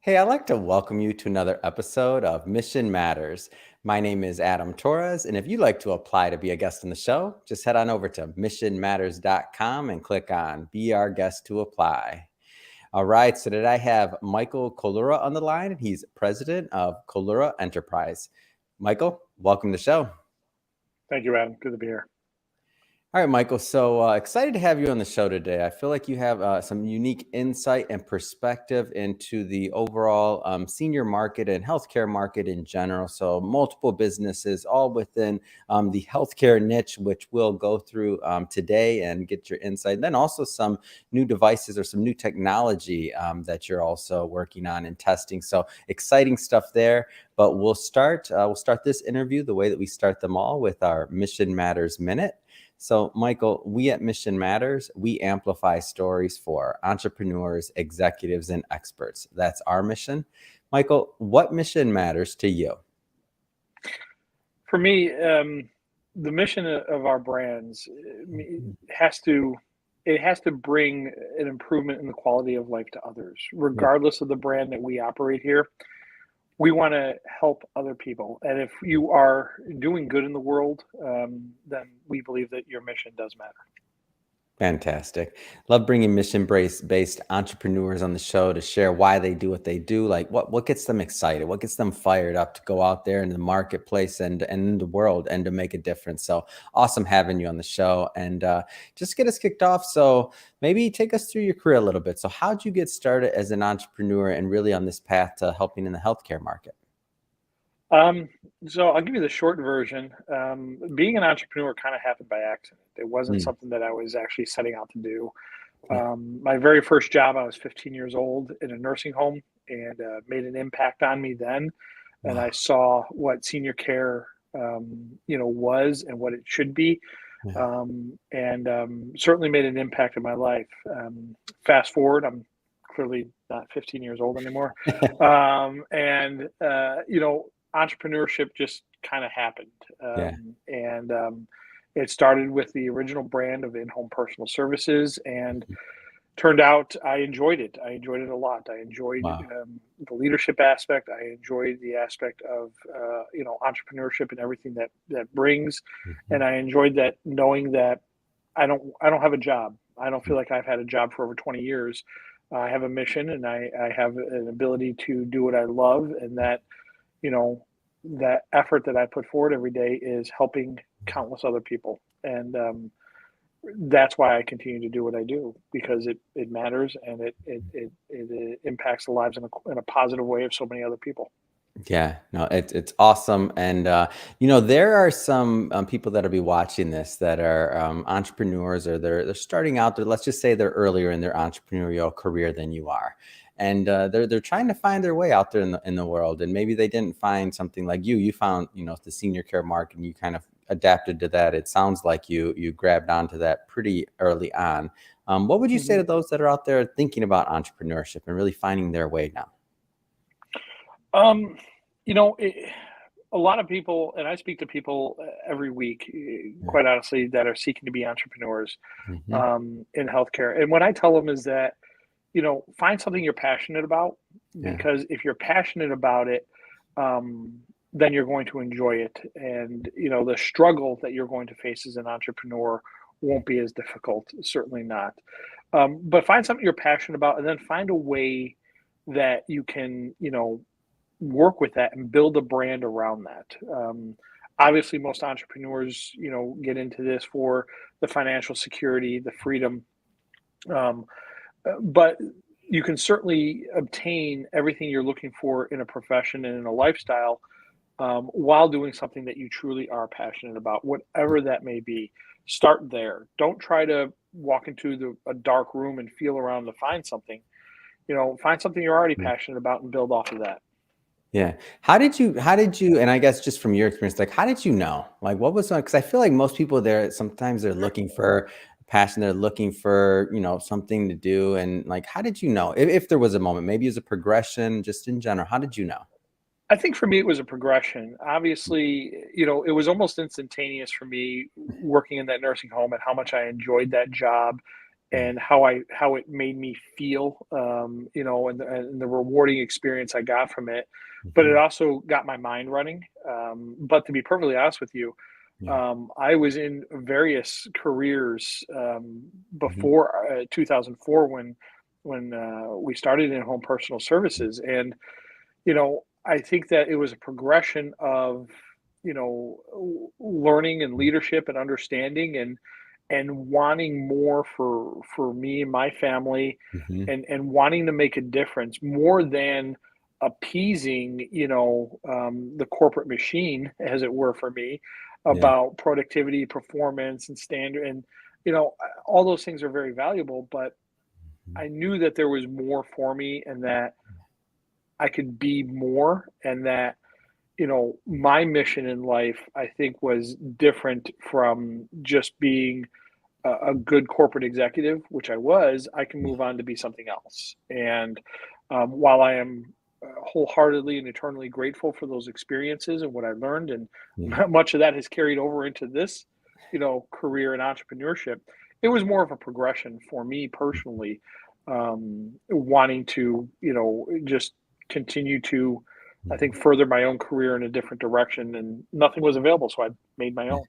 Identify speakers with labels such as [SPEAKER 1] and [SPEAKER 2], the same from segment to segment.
[SPEAKER 1] Hey, I'd like to welcome you to another episode of Mission Matters. My name is Adam Torres, and if you'd like to apply to be a guest on the show, just head on over to missionmatters.com and click on Be Our Guest to Apply. All right, so today I have Michael Collura on the line. He's president of Collura Enterprise. Michael, welcome to the show.
[SPEAKER 2] Thank you, Adam. Good to be here.
[SPEAKER 1] All right, Michael. So excited to have you on the show today. I feel like you have some unique insight and perspective into the overall senior market and healthcare market in general. So multiple businesses, all within the healthcare niche, which we'll go through today and get your insight. And then also some new devices or some new technology that you're also working on and testing. So exciting stuff there. But we'll start this interview the way that we start them all with our Mission Matters Minute. So, Michael, we at Mission Matters, we amplify stories for entrepreneurs, executives, and experts. That's our mission. Michael, what mission matters to you?
[SPEAKER 2] For me, the mission of our brands has to bring an improvement in the quality of life to others, regardless of the brand that we operate here. We want to help other people. And if you are doing good in the world, then we believe that your mission does matter.
[SPEAKER 1] Fantastic. Love bringing mission-based entrepreneurs on the show to share why they do what they do. Like what gets them excited? What gets them fired up to go out there in the marketplace and in the world and to make a difference? So awesome having you on the show. And just get us kicked off. So maybe take us through your career a little bit. So how'd you get started as an entrepreneur and really on this path to helping in the healthcare market?
[SPEAKER 2] So I'll give you the short version. Being an entrepreneur kind of happened by accident. It wasn't something that I was actually setting out to do. My very first job, I was 15 years old in a nursing home and made an impact on me then. And I saw what senior care, was and what it should be. And certainly made an impact in my life. Fast forward, I'm clearly not 15 years old anymore. Entrepreneurship just kind of happened. And it started with the original brand of in-home personal services and turned out I enjoyed it. I enjoyed it a lot. I enjoyed the leadership aspect. I enjoyed the aspect of, entrepreneurship and everything that brings. And I enjoyed that knowing that I don't have a job. I don't feel like I've had a job for over 20 years. I have a mission and I have an ability to do what I love, and that that effort that I put forward every day is helping countless other people. And that's why I continue to do what I do, because it matters and it impacts the lives in a positive way of so many other people.
[SPEAKER 1] Yeah, no, it's awesome. And, there are some people that'll be watching this that are entrepreneurs, or they're starting out there. Let's just say they're earlier in their entrepreneurial career than you are. And they're trying to find their way out there in the world. And maybe they didn't find something like you found, the senior care market, and you kind of adapted to that. It sounds like you grabbed onto that pretty early on. What would you say to those that are out there thinking about entrepreneurship and really finding their way now?
[SPEAKER 2] A lot of people, and I speak to people every week, quite honestly, that are seeking to be entrepreneurs in healthcare. And what I tell them is that, find something you're passionate about, because if you're passionate about it, then you're going to enjoy it. And, the struggle that you're going to face as an entrepreneur won't be as difficult, certainly not. But find something you're passionate about, and then find a way that you can, work with that and build a brand around that. Obviously, most entrepreneurs, get into this for the financial security, the freedom. But you can certainly obtain everything you're looking for in a profession and in a lifestyle while doing something that you truly are passionate about, whatever that may be. Start there. Don't try to walk into a dark room and feel around to find something. Find something you're already passionate about and build off of that.
[SPEAKER 1] Yeah. How did you, and I guess just from your experience, like, how did you know? Like, what was, because I feel like most people sometimes they're looking for passion, they're looking for, something to do. And like, how did you know? If there was a moment, maybe as a progression, just in general, how did you know?
[SPEAKER 2] I think for me, it was a progression. Obviously, it was almost instantaneous for me working in that nursing home and how much I enjoyed that job
[SPEAKER 1] Yeah.
[SPEAKER 2] and how it made me feel, and the rewarding experience I got from it. But it
[SPEAKER 1] Mhm.
[SPEAKER 2] also got my mind running. But to be perfectly honest with you,
[SPEAKER 1] Yeah.
[SPEAKER 2] I was in various careers
[SPEAKER 1] Mhm.
[SPEAKER 2] before 2004 when we started in home personal services, and I think that it was a progression of learning and leadership and understanding and wanting more for me and my family,
[SPEAKER 1] Mhm.
[SPEAKER 2] and wanting to make a difference more than appeasing the corporate machine, as it were, for me,
[SPEAKER 1] Yeah.
[SPEAKER 2] about productivity, performance, and standard. And all those things are very valuable, but
[SPEAKER 1] Mhm.
[SPEAKER 2] I knew that there was more for me, and that I could be more, and that my mission in life, I think, was different from just being a good corporate executive, which I was. I can
[SPEAKER 1] Yeah.
[SPEAKER 2] move on to be something else. And while I am wholeheartedly and eternally grateful for those experiences and what I learned, and
[SPEAKER 1] Yeah.
[SPEAKER 2] much of that has carried over into this, career in entrepreneurship, it was more of a progression for me personally, wanting to, just continue to, I think,
[SPEAKER 1] Mhm.
[SPEAKER 2] further my own career in a different direction, and nothing was available, so I made my
[SPEAKER 1] Yeah.
[SPEAKER 2] own.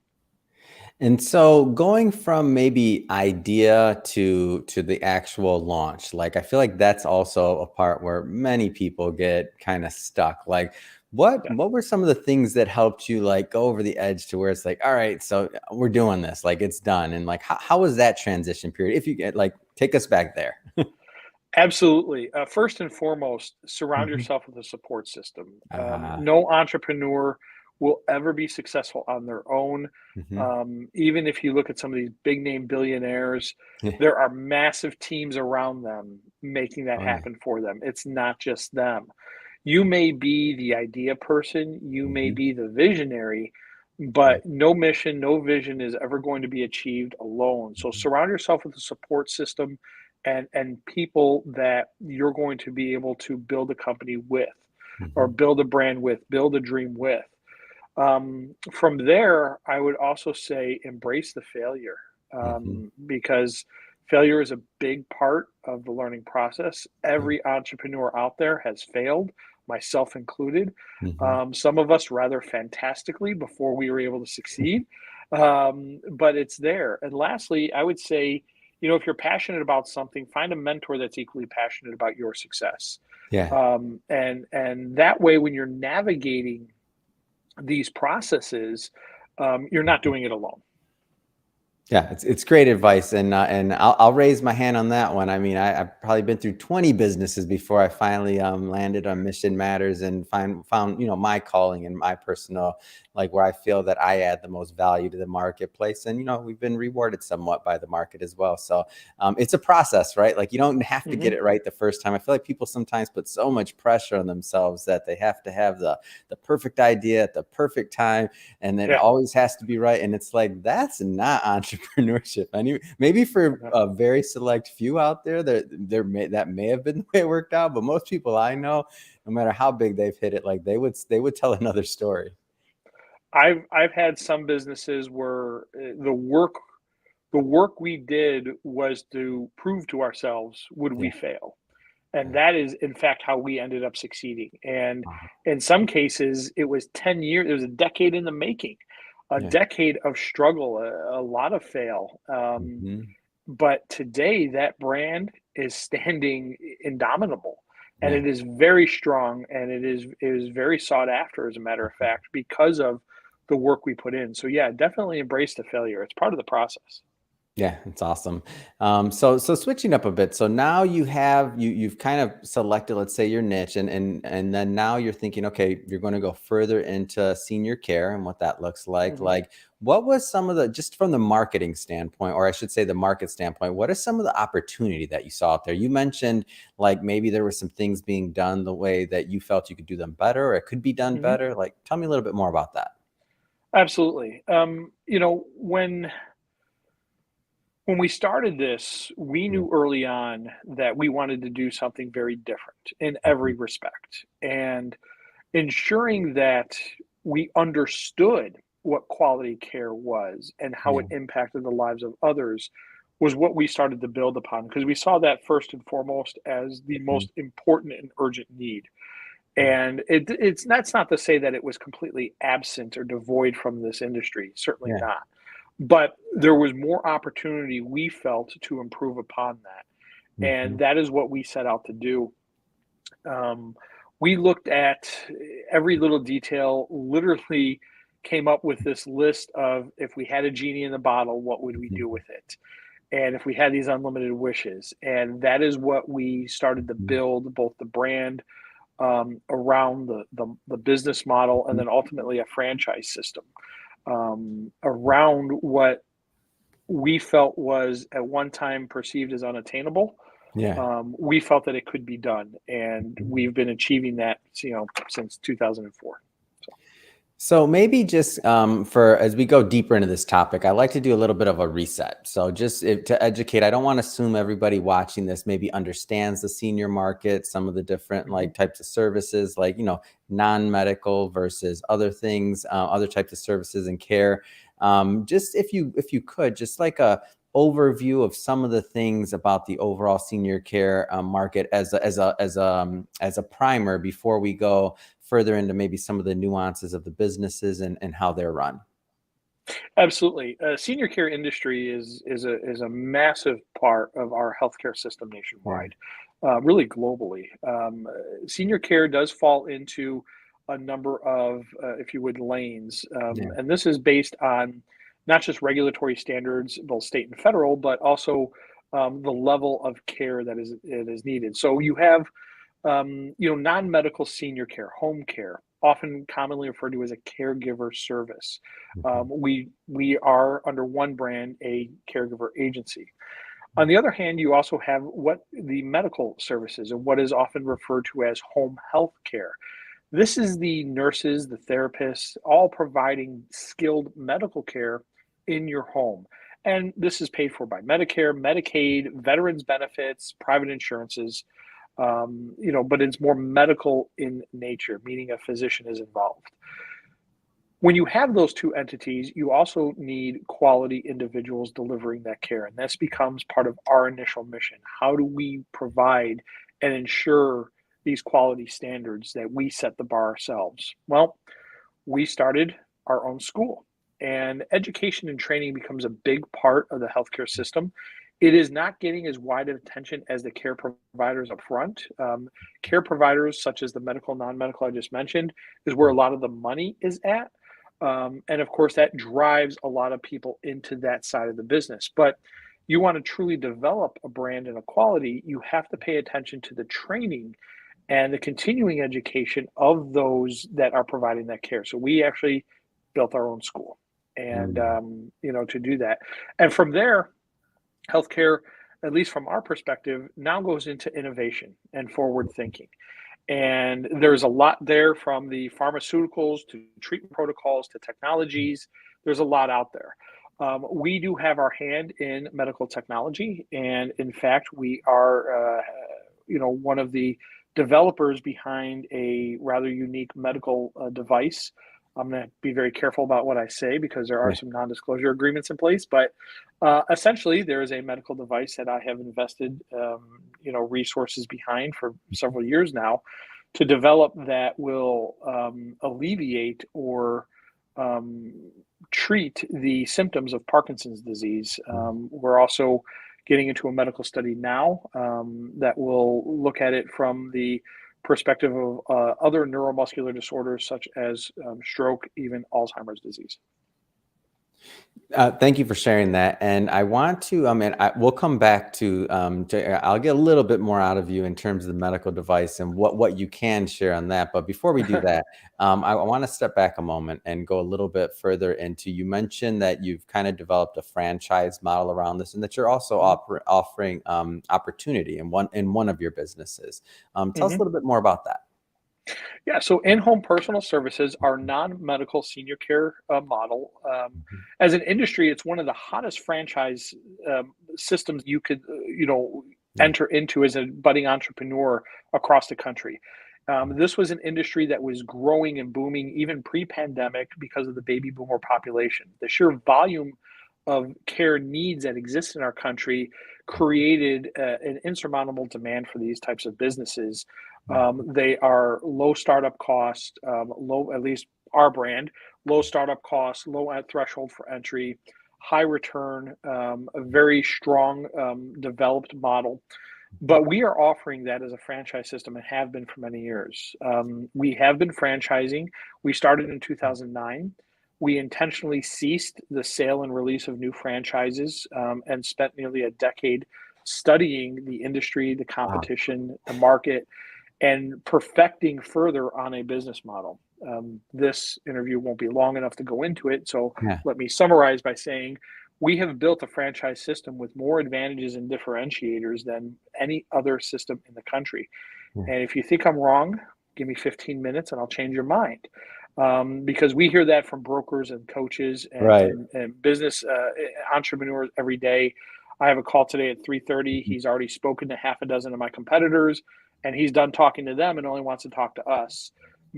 [SPEAKER 1] And so going from maybe idea to the actual launch, like I feel like that's also a part where many people get kind of stuck. Like
[SPEAKER 2] Yeah.
[SPEAKER 1] what were some of the things that helped you like go over the edge to where it's like, all right, so we're doing this, like it's done. And like how was that transition period? If you get like take us back there.
[SPEAKER 2] Absolutely. First and foremost, surround
[SPEAKER 1] Mhm.
[SPEAKER 2] yourself with a support system.
[SPEAKER 1] Ah,
[SPEAKER 2] No entrepreneur will ever be successful on their own.
[SPEAKER 1] mhm.
[SPEAKER 2] Even if you look at some of these big name billionaires,
[SPEAKER 1] Yeah.
[SPEAKER 2] there are massive teams around them making that
[SPEAKER 1] Oh yeah.
[SPEAKER 2] happen for them. It's not just them. You may be the idea person, you may
[SPEAKER 1] Mhm.
[SPEAKER 2] be the visionary,
[SPEAKER 1] Yeah.
[SPEAKER 2] but no mission, no vision is ever going to be achieved alone. So
[SPEAKER 1] Mhm.
[SPEAKER 2] surround yourself with a support system and people that you're going to be able to build a company with, or
[SPEAKER 1] Mhm.
[SPEAKER 2] build a brand with, build a dream with. From there, I would also say embrace the failure,
[SPEAKER 1] Mhm.
[SPEAKER 2] because failure is a big part of the learning process.
[SPEAKER 1] Yeah.
[SPEAKER 2] Every entrepreneur out there has failed, myself included.
[SPEAKER 1] Mhm.
[SPEAKER 2] Some of us rather fantastically before we were able to succeed, but it's there. And lastly, I would say, if you're passionate about something, find a mentor that's equally passionate about your success.
[SPEAKER 1] Yeah.
[SPEAKER 2] And that way, when you're navigating these processes, you're not
[SPEAKER 1] Mhm.
[SPEAKER 2] doing it alone.
[SPEAKER 1] Yeah, it's great advice, and I'll raise my hand on that one. I mean, I've probably been through 20 businesses before I finally landed on Mission Matters and found my calling and my personal, like where I feel that I add the most value to the marketplace, and we've been rewarded somewhat by the market as well. So it's a process, right? Like you don't have to get
[SPEAKER 2] Hmm.
[SPEAKER 1] it right the first time. I feel like people sometimes put so much pressure on themselves that they have to have the perfect idea at the perfect time, and then it
[SPEAKER 2] Yeah.
[SPEAKER 1] always has to be right. And it's like that's not entrepreneurship. Maybe for
[SPEAKER 2] Okay.
[SPEAKER 1] a very select few out there that may have been the way it worked out, but most people I know, no matter how big they've hit it, like they would tell another story.
[SPEAKER 2] I've had some businesses where the work we did was to prove to ourselves, would we
[SPEAKER 1] Yeah,
[SPEAKER 2] fail? And
[SPEAKER 1] yeah.
[SPEAKER 2] that is, in fact, how we ended up succeeding. And
[SPEAKER 1] Wow.
[SPEAKER 2] in some cases, it was 10 years, it was a decade in the making, a
[SPEAKER 1] Yeah.
[SPEAKER 2] decade of struggle, a lot of fail.
[SPEAKER 1] Hmm.
[SPEAKER 2] But today, that brand is standing indomitable, and
[SPEAKER 1] Yeah.
[SPEAKER 2] it is very strong, and it is very sought after, as a matter of fact, because of the work we put in. So yeah, definitely embrace the failure. It's part of the process.
[SPEAKER 1] Yeah, it's awesome. So switching up a bit. So now you've kind of selected, let's say, your niche, and then now you're thinking, okay, you're going to go further into senior care and what that looks like.
[SPEAKER 2] Mhm.
[SPEAKER 1] Like, what was some of the, just from the marketing standpoint, or I should say the market standpoint, what is some of the opportunity that you saw out there? You mentioned like maybe there were some things being done the way that you felt you could do them better, or it could be done
[SPEAKER 2] Mhm.
[SPEAKER 1] better. Like, tell me a little bit more about that.
[SPEAKER 2] Absolutely. When we started this, we
[SPEAKER 1] Yeah.
[SPEAKER 2] knew early on that we wanted to do something very different in every
[SPEAKER 1] Mhm.
[SPEAKER 2] respect. And ensuring that we understood what quality care was and how
[SPEAKER 1] Yeah.
[SPEAKER 2] it impacted the lives of others was what we started to build upon, because we saw that first and foremost as the
[SPEAKER 1] Mhm.
[SPEAKER 2] most important and urgent need. And it's that's not to say that it was completely absent or devoid from this industry, certainly
[SPEAKER 1] Yeah.
[SPEAKER 2] not. But there was more opportunity, we felt, to improve upon that. And
[SPEAKER 1] Mhm.
[SPEAKER 2] that is what we set out to do. Um, we looked at every little detail, literally came up with this list of, if we had a genie in the bottle, what would we do
[SPEAKER 1] Mhm.
[SPEAKER 2] with it? And if we had these unlimited wishes. And that is what we started to
[SPEAKER 1] Mhm.
[SPEAKER 2] build, both the brand, around the business model, and then ultimately a franchise system, around what we felt was at one time perceived as unattainable.
[SPEAKER 1] Yeah.
[SPEAKER 2] We felt that it could be done, and
[SPEAKER 1] Mhm.
[SPEAKER 2] we've been achieving that, since 2004. So,
[SPEAKER 1] So maybe just for as we go deeper into this topic, I like to do a little bit of a reset. So just to educate, I don't want to assume everybody watching this maybe understands the senior market, some of the different
[SPEAKER 2] mhm.
[SPEAKER 1] like types of services, like non-medical versus other things, other types of services and care. Just if you could, just like a overview of some of the things about the overall senior care market as a primer before we go further into maybe some of the nuances of the businesses and how they're run.
[SPEAKER 2] Absolutely. Senior care industry is a massive part of our healthcare system
[SPEAKER 1] Yeah.
[SPEAKER 2] nationwide, really globally. Senior care does fall into a number of, if you would, lanes,
[SPEAKER 1] Yeah.
[SPEAKER 2] and this is based on not just regulatory standards, both state and federal, but also the level of care that is needed. So you have, non-medical senior care, home care, often commonly referred to as a caregiver service.
[SPEAKER 1] Mhm.
[SPEAKER 2] We are under one brand a caregiver agency. On the other hand, you also have what the medical services, and what is often referred to as home health care. This is the nurses, the therapists, all providing skilled medical care in your home. And this is paid for by Medicare, Medicaid, veterans benefits, private insurances, but it's more medical in nature, meaning a physician is involved. When you have those two entities, you also need quality individuals delivering that care. And this becomes part of our initial mission. How do we provide and ensure these quality standards that we set the bar ourselves? Well, we started our own school, and education and training becomes a big part of the healthcare system. It is not getting as wide of attention as the care providers up front. Care providers, such as the medical, non medical I just mentioned, is where a lot of the money is at. And of course, that drives a lot of people into that side of the business. But you want to truly develop a brand and a quality, you have to pay attention to the training and the continuing education of those that are providing that care. So we actually built our own school, and
[SPEAKER 1] Mm.
[SPEAKER 2] to do that. And from there, healthcare, at least from our perspective, now goes into innovation and forward thinking. And there's a lot there, from the pharmaceuticals to treatment protocols to technologies. There's a lot out there. We do have our hand in medical technology, and in fact, we are, one of the developers behind a rather unique medical device. I'm going to be very careful about what I say, because there are
[SPEAKER 1] Yeah.
[SPEAKER 2] some non-disclosure agreements in place. But essentially, there is a medical device that I have invested, resources behind for several years now, to develop, that will alleviate or um, treat the symptoms of Parkinson's disease. We're also getting into a medical study now, that will look at it from the perspective of other neuromuscular disorders, such as stroke, even Alzheimer's disease.
[SPEAKER 1] Thank you for sharing that. And I want to, and we'll come back I'll get a little bit more out of you in terms of the medical device and what you can share on that. But before we do that, I want to step back a moment and go a little bit further into, you mentioned that you've kind of developed a franchise model around this, and that you're also
[SPEAKER 2] Mhm.
[SPEAKER 1] offering opportunity in one of your businesses. Tell us a
[SPEAKER 2] Mhm.
[SPEAKER 1] little bit more about that.
[SPEAKER 2] Yeah, so in-home personal services, our non-medical senior care model,
[SPEAKER 1] Mhm.
[SPEAKER 2] as an industry, it's one of the hottest franchise systems you could,
[SPEAKER 1] Yeah.
[SPEAKER 2] enter into as a budding entrepreneur across the country. This was an industry that was growing and booming even pre-pandemic because of the baby boomer population. The sheer volume of care needs that exist in our country created an insurmountable demand for these types of businesses. They are low startup cost, low, at least our brand, low startup cost, low threshold for entry, high return, a very strong developed model. But we are offering that as a franchise system and have been for many years. We have been franchising. We started in 2009. We intentionally ceased the sale and release of new franchises and spent nearly a decade studying the industry, the competition, the market, and perfecting further on a business model. This interview won't be long enough to go into it, so let me summarize by saying we have built a franchise system with more advantages and differentiators than any other system in the country. And if you think I'm wrong, give me 15 minutes and I'll change your mind. Because we hear that from brokers and coaches and business entrepreneurs every day. I have a call today at 3:30. He's already spoken to half a dozen of my competitors, and he's done talking to them and only wants to talk to us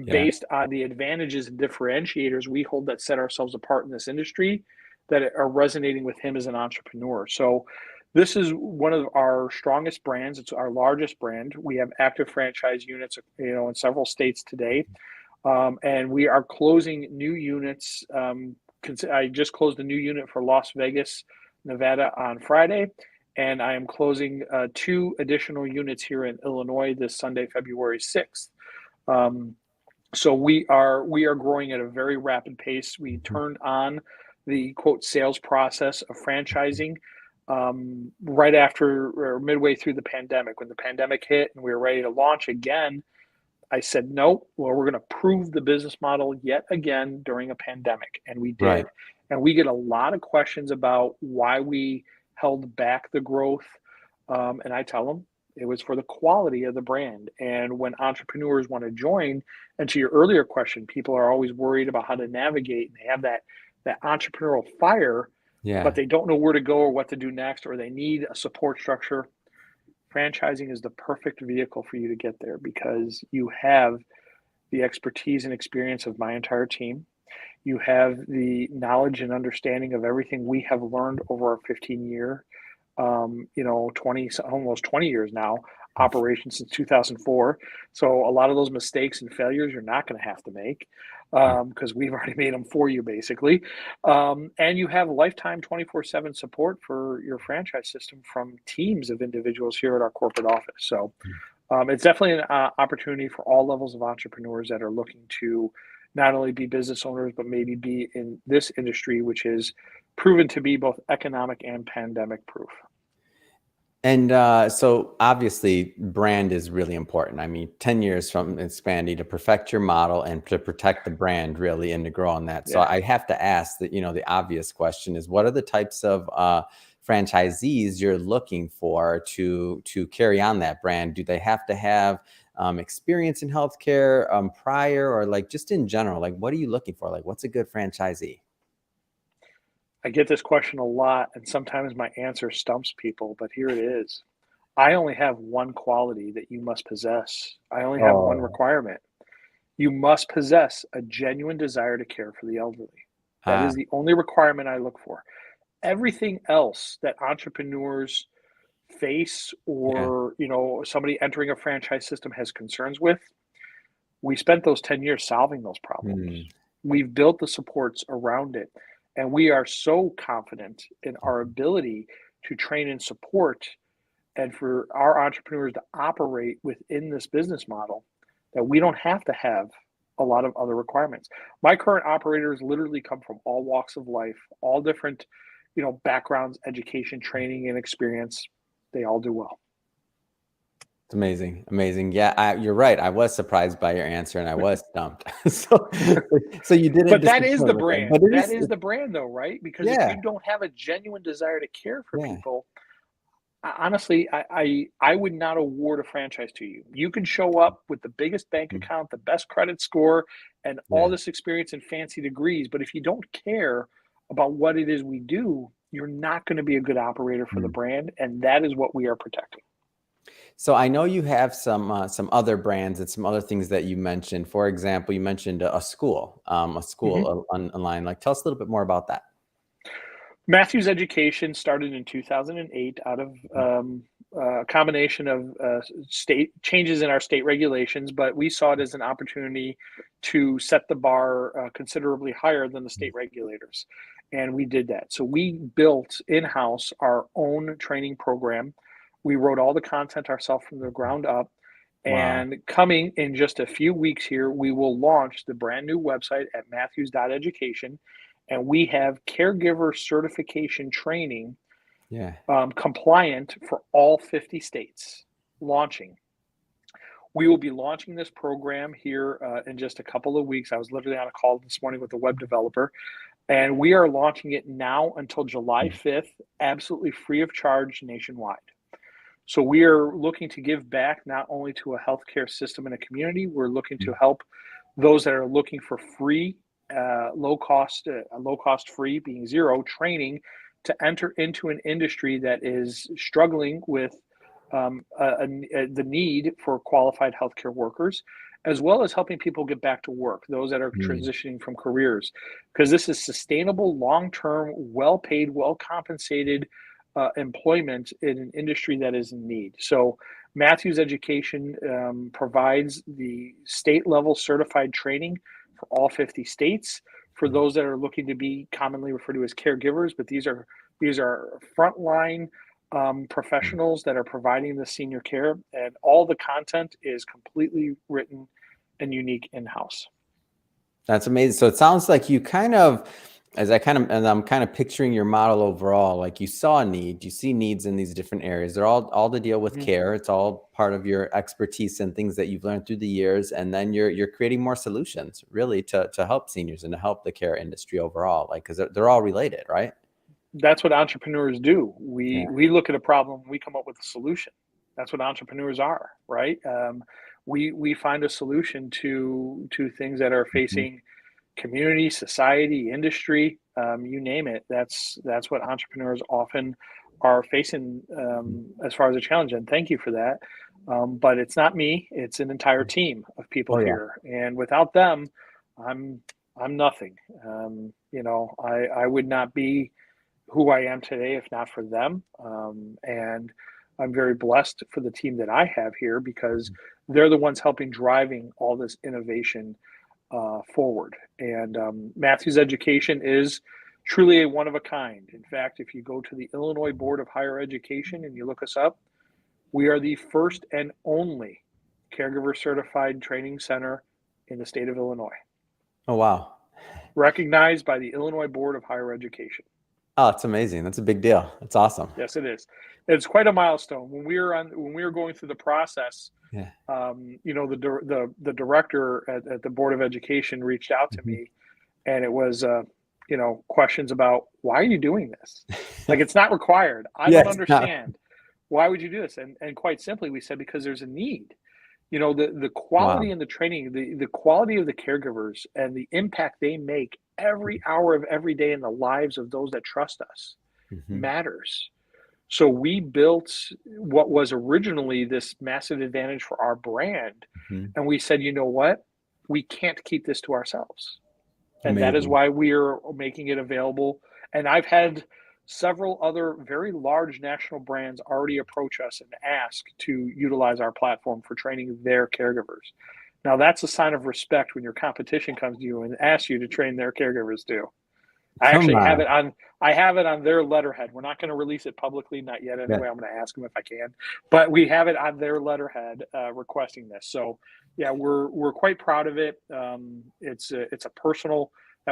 [SPEAKER 2] based on the advantages and differentiators we hold that set ourselves apart in this industry that are resonating with him as an entrepreneur. So this is one of our strongest brands. It's our largest brand. We have active franchise units, in several states today. And we are closing new units. I just closed a new unit for Las Vegas, Nevada on Friday, and I am closing 2 additional units here in Illinois this Sunday, February 6th. So we are growing at a very rapid pace. We turned on the quote sales process of franchising right after or midway through the pandemic. When the pandemic hit and we were ready to launch again, I said, no, well, we're going to prove the business model yet again during a pandemic. And we did. And we get a lot of questions about why we held back the growth. And I tell them it was for the quality of the brand. And when entrepreneurs want to join, and to your earlier question, people are always worried about how to navigate, and they have that entrepreneurial fire, but they don't know where to go or what to do next, or they need a support structure. Franchising is the perfect vehicle for you to get there because you have the expertise and experience of my entire team. You have the knowledge and understanding of everything we have learned over our 15-year, almost 20 years now, operation since 2004. So a lot of those mistakes and failures you're not going to have to make because we've already made them for you, basically. And you have lifetime 24/7 support for your franchise system from teams of individuals here at our corporate office. So it's definitely an opportunity for all levels of entrepreneurs that are looking to not only be business owners, but maybe be in this industry, which is proven to be both economic and pandemic proof.
[SPEAKER 1] And so obviously brand is really important. I mean, 10 years from expanding to perfect your model and to protect the brand really and to grow on that. So I have to ask that, the obvious question is, what are the types of franchisees you're looking for to carry on that brand? Do they have to have experience in healthcare prior, or like just in general, like what are you looking for? Like what's a good franchisee?
[SPEAKER 2] I get this question a lot, and sometimes my answer stumps people, but here it is. I only have one quality that you must possess. I only have one requirement. You must possess a genuine desire to care for the elderly. That is the only requirement I look for. Everything else that entrepreneurs face or, somebody entering a franchise system has concerns with, we spent those 10 years solving those problems. We've built the supports around it. And we are so confident in our ability to train and support and for our entrepreneurs to operate within this business model that we don't have to have a lot of other requirements. My current operators literally come from all walks of life, all different, backgrounds, education, training, and experience. They all do well.
[SPEAKER 1] It's amazing. Amazing. Yeah, you're right. I was surprised by your answer and I was stumped. so you didn't.
[SPEAKER 2] But that is the brand. But that is the brand though, right? Because if you don't have a genuine desire to care for people, honestly, I would not award a franchise to you. You can show up with the biggest bank account, the best credit score, and all this experience and fancy degrees. But if you don't care about what it is we do, you're not going to be a good operator for the brand. And that is what we are protecting.
[SPEAKER 1] So I know you have some other brands and some other things that you mentioned. For example, you mentioned a school online. Like, tell us a little bit more about that.
[SPEAKER 2] Matthews Education started in 2008 out of a combination of state changes in our state regulations, but we saw it as an opportunity to set the bar considerably higher than the state regulators. And we did that. So we built in-house our own training program. We wrote all the content ourselves from the ground up.
[SPEAKER 1] Wow.
[SPEAKER 2] And coming in just a few weeks here, we will launch the brand new website at matthews.education. And we have caregiver certification training
[SPEAKER 1] Yeah.
[SPEAKER 2] compliant for all 50 states launching. We will be launching this program here in just a couple of weeks. I was literally on a call this morning with a web developer, and we are launching it now until July 5th, absolutely free of charge nationwide. So we are looking to give back not only to a healthcare system and a community, we're looking to help those that are looking for free, low cost free, being zero, training to enter into an industry that is struggling with the need for qualified healthcare workers, as well as helping people get back to work, those that are transitioning from careers, because this is sustainable, long-term, well-paid, well-compensated employment in an industry that is in need. So Matthews Education provides the state-level certified training for all 50 states for those that are looking to be commonly referred to as caregivers, but these are frontline professionals that are providing the senior care, and all the content is completely written and unique in-house.
[SPEAKER 1] That's amazing. So it sounds like you kind of, as I'm kind of picturing your model overall, like you saw a need, you see needs in these different areas. They're all to deal with care. It's all part of your expertise and things that you've learned through the years. And then you're creating more solutions really to help seniors and to help the care industry overall, like, because they're all related, right?
[SPEAKER 2] That's what entrepreneurs do. We look at a problem, we come up with a solution. That's what entrepreneurs are, right? We find a solution to things that are facing community, society, industry, you name it. That's what entrepreneurs often are facing as far as a challenge. And thank you for that. But it's not me; it's an entire team of people here. And without them, I'm nothing. I would not be who I am today if not for them. And I'm very blessed for the team that I have here because they're the ones helping driving all this innovation forward. And Matthews Education is truly a one of a kind. In fact, if you go to the Illinois Board of Higher Education and you look us up, we are the first and only caregiver certified training center in the state of Illinois.
[SPEAKER 1] Oh, wow.
[SPEAKER 2] Recognized by the Illinois Board of Higher Education.
[SPEAKER 1] Oh, it's amazing. That's a big deal. That's awesome.
[SPEAKER 2] Yes, it is. It's quite a milestone. When we were going through the process, the director at the Board of Education reached out to me, and it was questions about, why are you doing this? Like, it's not required. I don't understand. Why would you do this? And quite simply, we said, because there's a need. The quality and the training, the quality of the caregivers and the impact they make every hour of every day in the lives of those that trust us matters. So we built what was originally this massive advantage for our brand. And we said, you know what? We can't keep this to ourselves. And that is why we are making it available. And I've had several other very large national brands already approach us and ask to utilize our platform for training their caregivers. Now, that's a sign of respect when your competition comes to you and asks you to train their caregivers too. I actually have it on their letterhead. We're not going to release it publicly, not yet anyway. I'm going to ask them if I can, but we have it on their letterhead requesting this. So yeah, we're quite proud of it. That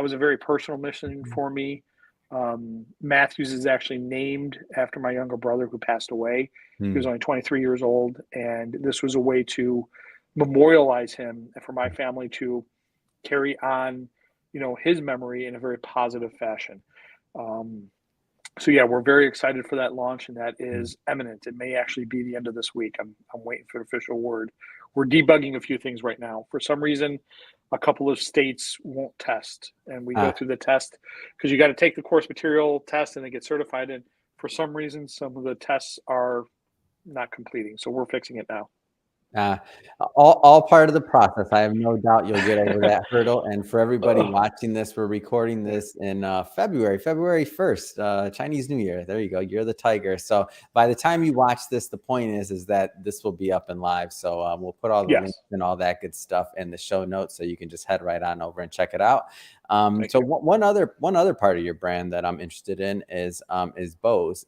[SPEAKER 2] was a very personal mission for me. Matthews is actually named after my younger brother who passed away. He was only 23 years old, and this was a way to memorialize him and for my family to carry on, his memory in a very positive fashion. So yeah, we're very excited for that launch, and that is imminent. It may actually be the end of this week. I'm waiting for the official word. We're debugging a few things right now. For some reason, a couple of states won't test, and we go through the test because you got to take the course material test and then get certified. And for some reason, some of the tests are not completing. So we're fixing it now.
[SPEAKER 1] Uh, all part of the process. I have no doubt you'll get over that hurdle. And for everybody watching this, we're recording this in February 1st, Chinese New Year. There you go. You're the tiger. So by the time you watch this, the point is that this will be up and live. So we'll put all the links and all that good stuff in the show notes, so you can just head right on over and check it out. So one other part of your brand that I'm interested in is Bose.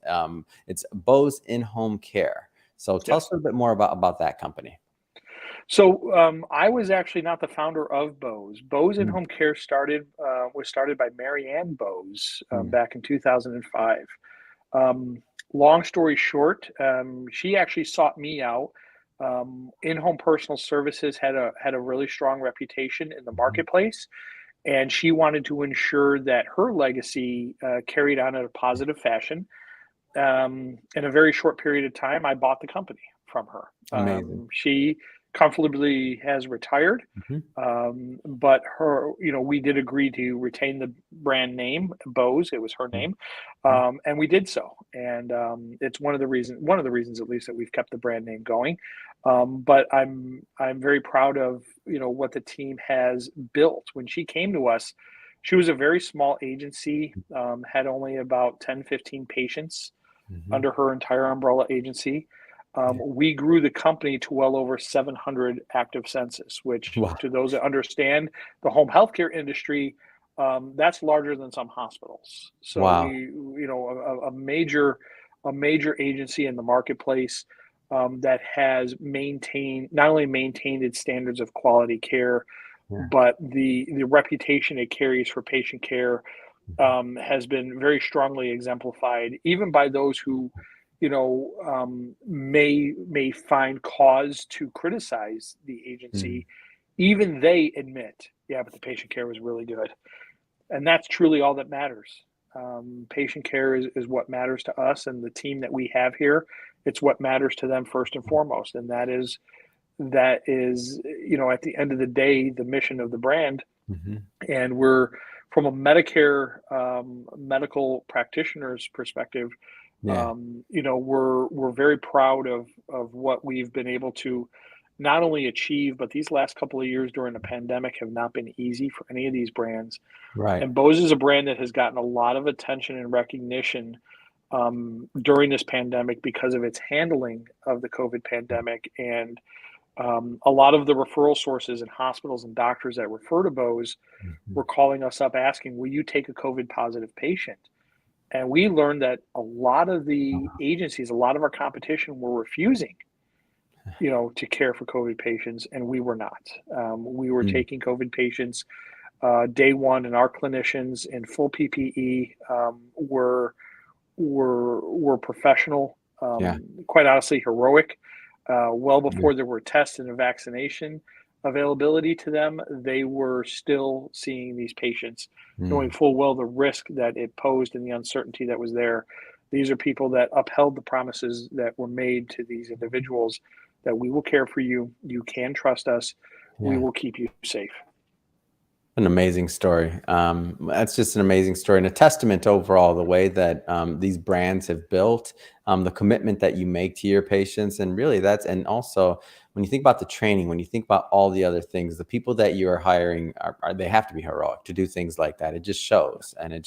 [SPEAKER 1] It's Bose In-Home Care. So tell us a little bit more about that company.
[SPEAKER 2] So I was actually not the founder of Bose. Bose In-Home Care was started by Mary Ann Bose back in 2005. Long story short, she actually sought me out. In-home personal services had a really strong reputation in the marketplace, and she wanted to ensure that her legacy carried on in a positive fashion. In a very short period of time, I bought the company from her.
[SPEAKER 1] Amazing.
[SPEAKER 2] She comfortably has retired, but we did agree to retain the brand name Bose. It was her name, and we did so. And it's one of the reasons, at least, that we've kept the brand name going. But I'm very proud of what the team has built. When she came to us, she was a very small agency, had only about 10, 15 patients under her entire umbrella agency. We grew the company to well over 700 active census, which to those that understand the home healthcare industry, that's larger than some hospitals. So a major agency in the marketplace that has not only maintained its standards of quality care, but the reputation it carries for patient care has been very strongly exemplified, even by those who may find cause to criticize the agency. Even they admit, but the patient care was really good. And that's truly all that matters. Patient care is what matters to us, and the team that we have here, it's what matters to them first and foremost. And that is, at the end of the day, the mission of the brand. And we're, from a Medicare medical practitioner's perspective, we're very proud of what we've been able to not only achieve, but these last couple of years during the pandemic have not been easy for any of these brands. And Bose is a brand that has gotten a lot of attention and recognition during this pandemic because of its handling of the COVID pandemic. And a lot of the referral sources and hospitals and doctors that refer to Bose were calling us up asking, will you take a COVID positive patient? And we learned that a lot of the agencies, a lot of our competition were refusing, to care for COVID patients, and we were not. We were taking COVID patients day one, and our clinicians in full PPE were professional, quite honestly heroic. Well before there were tests and a vaccination availability to them, they were still seeing these patients, knowing full well the risk that it posed and the uncertainty that was there. These are people that upheld the promises that were made to these individuals, that we will care for you, you can trust us, we will keep you safe.
[SPEAKER 1] An amazing story. That's just an amazing story, and a testament to overall the way that these brands have built, the commitment that you make to your patients, and really and also when you think about the training, when you think about all the other things, the people that you are hiring they have to be heroic to do things like that. It just shows, and it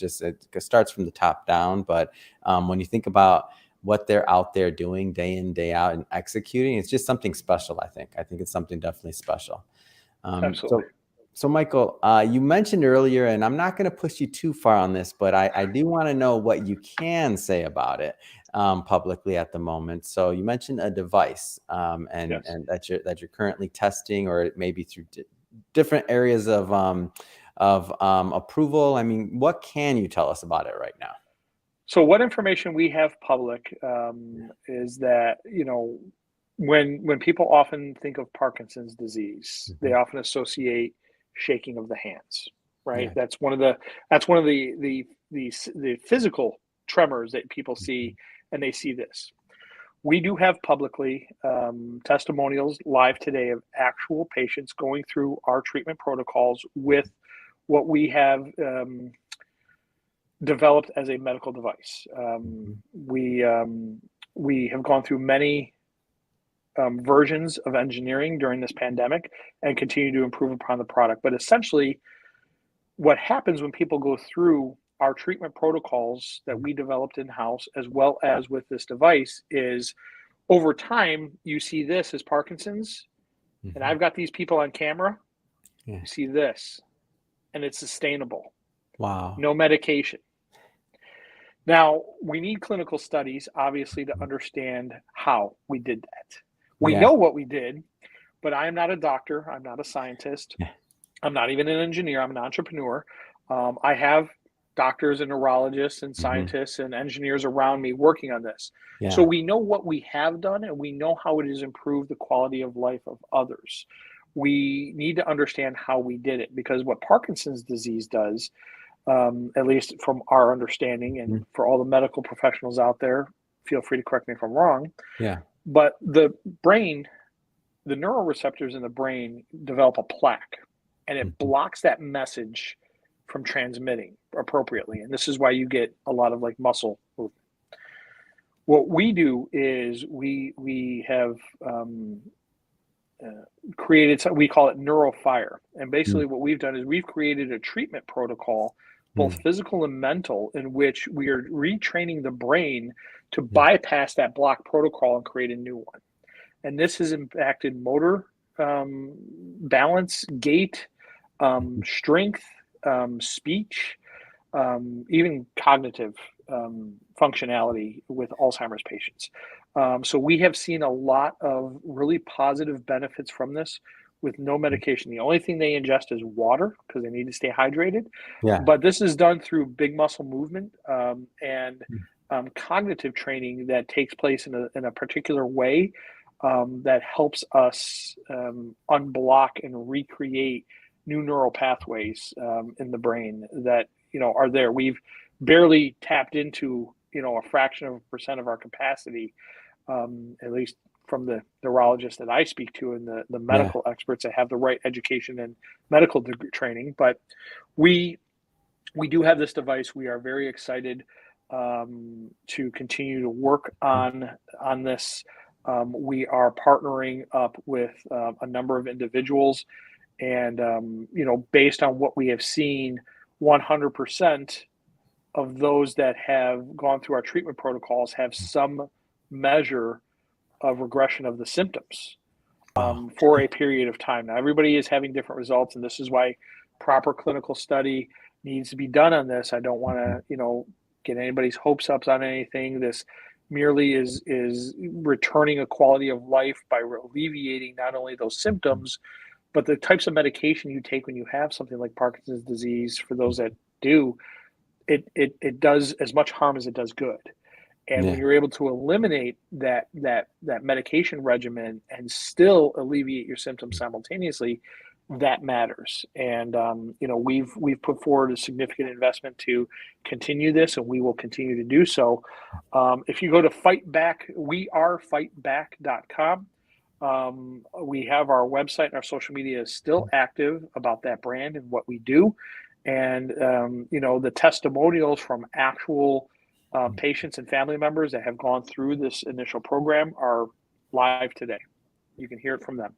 [SPEAKER 1] starts from the top down. But when you think about what they're out there doing day in, day out and executing, it's just something special. I think it's something definitely special.
[SPEAKER 2] Absolutely.
[SPEAKER 1] So Michael, you mentioned earlier, and I'm not going to push you too far on this, but I do want to know what you can say about it publicly at the moment. So you mentioned a device, and that you're currently testing, or it may be through different areas of approval. I mean, what can you tell us about it right now?
[SPEAKER 2] So what information we have public is that, when people often think of Parkinson's disease, they often associate shaking of the hands, right? That's one of the physical tremors that people see, and they see this. We do have publicly testimonials live today of actual patients going through our treatment protocols with what we have developed as a medical device. We have gone through many versions of engineering during this pandemic and continue to improve upon the product. But essentially, what happens when people go through our treatment protocols that we developed in-house, as well as with this device, is over time, you see this as Parkinson's, and I've got these people on camera.
[SPEAKER 1] Yeah.
[SPEAKER 2] You see this, and it's sustainable.
[SPEAKER 1] Wow.
[SPEAKER 2] No medication. Now, we need clinical studies, obviously, to understand how we did that. We know what we did, but I am not a doctor. I'm not a scientist.
[SPEAKER 1] Yeah.
[SPEAKER 2] I'm not even an engineer. I'm an entrepreneur. I have doctors and neurologists and scientists and engineers around me working on this.
[SPEAKER 1] Yeah.
[SPEAKER 2] So we know what we have done, and we know how it has improved the quality of life of others. We need to understand how we did it, because what Parkinson's disease does, at least from our understanding, and for all the medical professionals out there, feel free to correct me if I'm wrong.
[SPEAKER 1] Yeah.
[SPEAKER 2] But the brain, the neuroreceptors in the brain develop a plaque, and it blocks that message from transmitting appropriately. And this is why you get a lot of like muscle movement. What we do is we have created, we call it NeuroFire. And basically what we've done is we've created a treatment protocol, both physical and mental, in which we are retraining the brain to bypass that block protocol and create a new one. And this has impacted motor, balance, gait, strength, speech, even cognitive functionality with Alzheimer's patients. So we have seen a lot of really positive benefits from this with no medication. The only thing they ingest is water because they need to stay hydrated.
[SPEAKER 1] Yeah.
[SPEAKER 2] But this is done through big muscle movement and cognitive training that takes place in a particular way that helps us unblock and recreate new neural pathways in the brain that are there. We've barely tapped into a fraction of a percent of our capacity, at least from the neurologists that I speak to and the medical experts that have the right education and medical training. But we do have this device. We are very excited to continue to work on this. We are partnering up with a number of individuals, and based on what we have seen, 100% of those that have gone through our treatment protocols have some measure of regression of the symptoms for a period of time. Now, everybody is having different results, and this is why proper clinical study needs to be done on this. I don't want to, get anybody's hopes up on anything. This merely is returning a quality of life by alleviating not only those symptoms, but the types of medication you take when you have something like Parkinson's disease. For those that do, it does as much harm as it does good. And when you're able to eliminate that medication regimen and still alleviate your symptoms simultaneously, that matters. And we've put forward a significant investment to continue this, and we will continue to do so. If you go to wearefightback.com, we have our website, and our social media is still active about that brand and what we do. And the testimonials from actual patients and family members that have gone through this initial program are live today. You can hear it from them.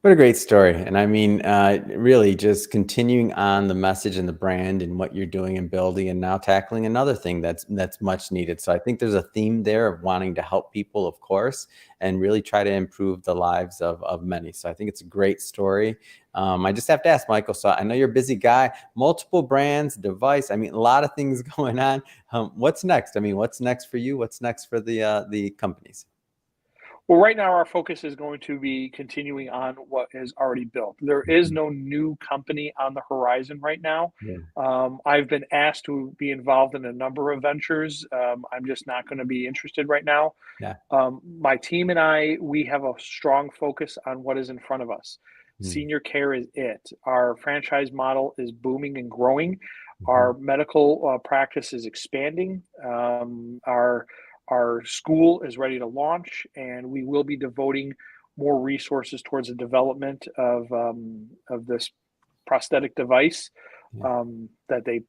[SPEAKER 1] What a great story. And I mean, really just continuing on the message and the brand and what you're doing and building, and now tackling another thing that's much needed. So I think there's a theme there of wanting to help people, of course, and really try to improve the lives of many. So I think it's a great story. I just have to ask, Michael, so I know you're a busy guy, multiple brands, device. I mean, a lot of things going on. What's next? I mean, what's next for you? What's next for the companies?
[SPEAKER 2] Well, right now our focus is going to be continuing on what is already built. There is no new company on the horizon right now. I've been asked to be involved in a number of ventures. I'm just not going to be interested right now. My team and I, we have a strong focus on what is in front of us. Senior care is it. Our franchise model is booming and growing. Our medical practice is expanding. Our school is ready to launch, and we will be devoting more resources towards the development of this prosthetic device that they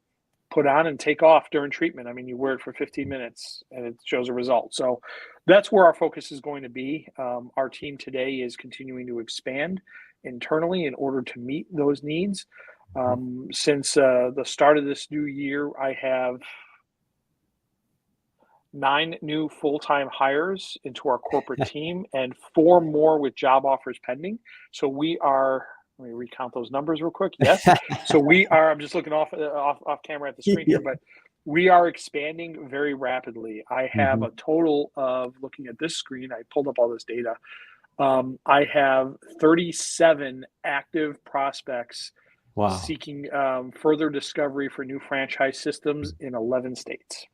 [SPEAKER 2] put on and take off during treatment. I mean, you wear it for 15 minutes and it shows a result. So that's where our focus is going to be. Our team today is continuing to expand internally in order to meet those needs. Since the start of this new year, I have 9 new full-time hires into our corporate team and 4 more with job offers pending. So we are, let me recount those numbers real quick. Yes. So we are, I'm just looking off camera at the screen here, but we are expanding very rapidly. I have a total of, looking at this screen, I pulled up all this data. I have 37 active prospects seeking further discovery for new franchise systems in 11 states.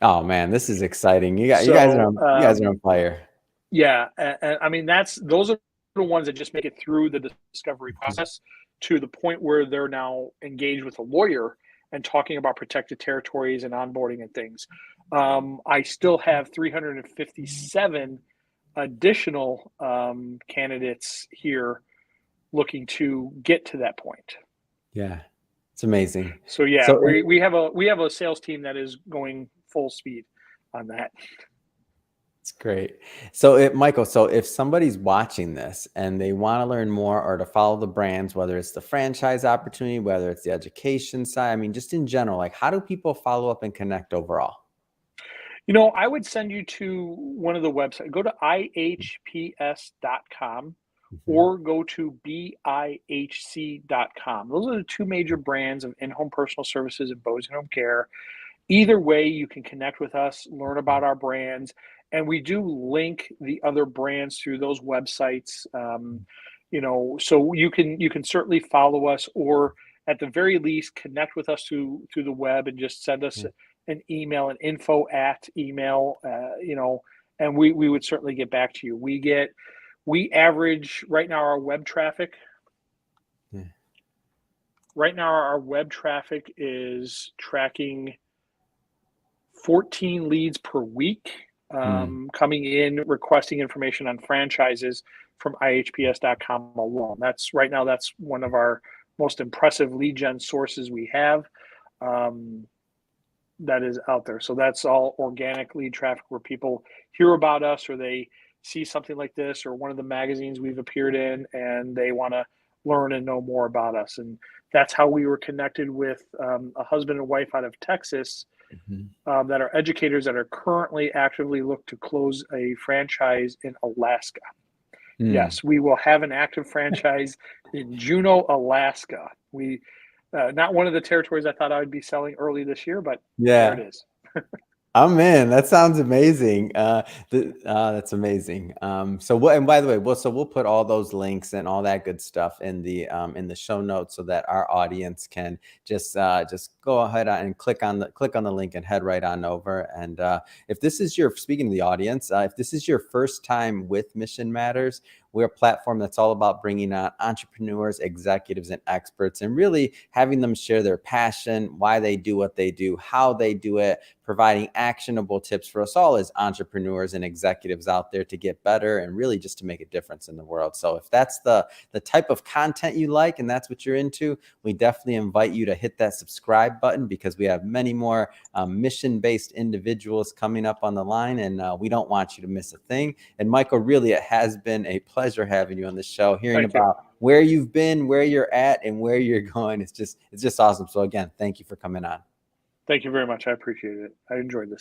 [SPEAKER 1] Oh man, this is exciting! You guys are on fire.
[SPEAKER 2] Yeah, and I mean those are the ones that just make it through the discovery process to the point where they're now engaged with a lawyer and talking about protected territories and onboarding and things. I still have 357 additional candidates here looking to get to that point.
[SPEAKER 1] Yeah, it's amazing.
[SPEAKER 2] So yeah, so we have a sales team that is going full speed on that.
[SPEAKER 1] It's great. So Michael, so if somebody's watching this and they want to learn more or to follow the brands, whether it's the franchise opportunity, whether it's the education side, I mean, just in general, like how do people follow up and connect overall?
[SPEAKER 2] You know, I would send you to one of the websites. Go to ihps.com or go to bihc.com. Those are the 2 major brands of in-home personal services and Bows & Home Care. Either way, you can connect with us, learn about our brands, and we do link the other brands through those websites. You know, so you can certainly follow us, or at the very least, connect with us through the web and just send us an email, an info@email. You know, and we would certainly get back to you. We average right now our web traffic. Right now, our web traffic is tracking 14 leads per week coming in requesting information on franchises from ihps.com alone. That's right now, that's one of our most impressive lead gen sources we have that is out there. So that's all organic lead traffic where people hear about us or they see something like this or one of the magazines we've appeared in and they want to learn and know more about us. And that's how we were connected with a husband and wife out of Texas that are educators that are currently actively look to close a franchise in Alaska. Yes, we will have an active franchise in Juneau, Alaska. We not one of the territories I thought I would be selling early this year, but there it is.
[SPEAKER 1] I'm in. That sounds amazing. That's amazing. So and by the way, we'll put all those links and all that good stuff in the show notes so that our audience can just go ahead and click on the link and head right on over. And if this is speaking to the audience, if this is your first time with Mission Matters, we're a platform that's all about bringing on entrepreneurs, executives, and experts, and really having them share their passion, why they do what they do, how they do it, providing actionable tips for us all as entrepreneurs and executives out there to get better and really just to make a difference in the world. So if that's the type of content you like and that's what you're into, we definitely invite you to hit that subscribe button because we have many more mission-based individuals coming up on the line, and we don't want you to miss a thing. And Michael, really, it has been a pleasure having you on the show, hearing about where you've been, where you're at, and where you're going. It's just awesome. So again, thank you for coming on.
[SPEAKER 2] Thank you very much. I appreciate it. I enjoyed this.